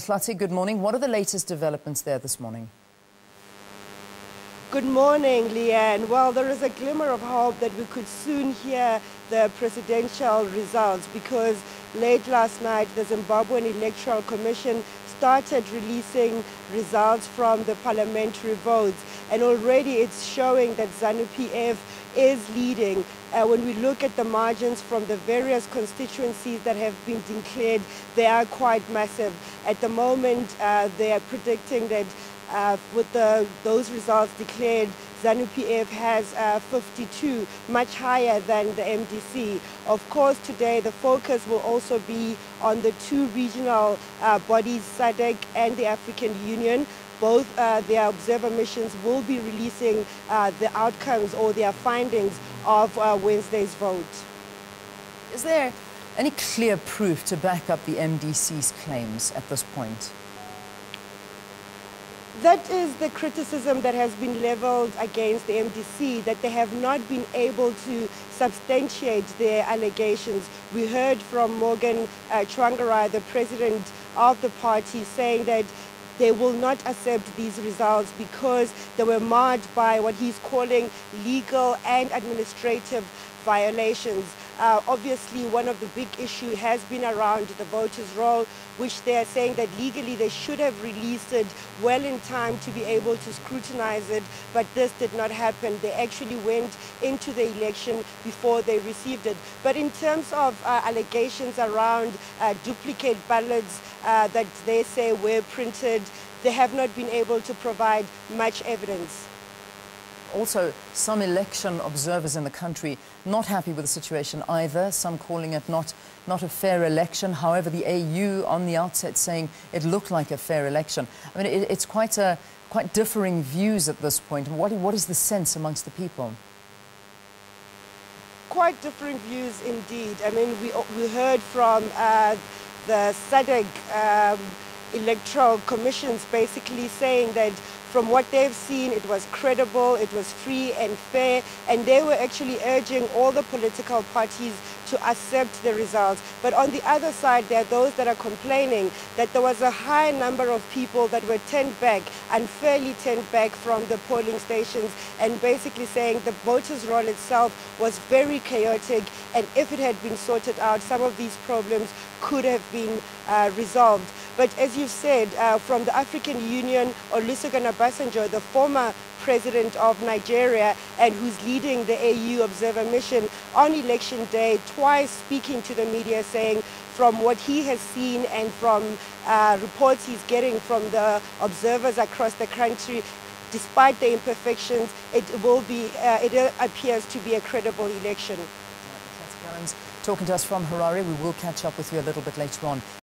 Mahlatse, good morning. What are the latest developments there this morning? Good morning, Leanne. Well, there is a glimmer of hope that we could soon hear the presidential results because late last night the Zimbabwean Electoral Commission started releasing results from the parliamentary votes, and already it's showing that ZANU-PF is leading. When we look at the margins from the various constituencies that have been declared, they are quite massive. At the moment, they are predicting that with those results declared, ZANU-PF has 52, much higher than the MDC. Of course, today the focus will also be on the two regional bodies, SADC and the African Union. Both their observer missions will be releasing the outcomes or their findings of Wednesday's vote. Is there any clear proof to back up the MDC's claims at this point? That is the criticism that has been leveled against the MDC, that they have not been able to substantiate their allegations. We heard from Morgan Tsvangirai, the president of the party, saying that they will not accept these results because they were marred by what he's calling legal and administrative violations. Obviously, one of the big issues has been around the voters' roll, which they are saying that legally they should have released it well in time to be able to scrutinize it, but this did not happen. They actually went into the election before they received it. But in terms of allegations around duplicate ballots that they say were printed, they have not been able to provide much evidence. Also, some election observers in the country not happy with the situation either, some calling it not a fair election. However, the AU on the outset saying it looked like a fair election. I mean, it's quite differing views at this point. What is the sense amongst the people? Quite different views indeed. I mean, we heard from the SADC electoral commissions basically saying that from what they've seen, it was credible, it was free and fair, and they were actually urging all the political parties to accept the results. But on the other side, there are those that are complaining that there was a high number of people that were turned back, unfairly turned back from the polling stations, and basically saying the voters' roll itself was very chaotic, and if it had been sorted out, some of these problems could have been resolved. But as you said, from the African Union, Olusegun Obasanjo, the former president of Nigeria and who's leading the AU observer mission, on election day, twice speaking to the media saying from what he has seen and from reports he's getting from the observers across the country, despite the imperfections, it appears to be a credible election. Mahlatse Gallens talking to us from Harare. We will catch up with you a little bit later on.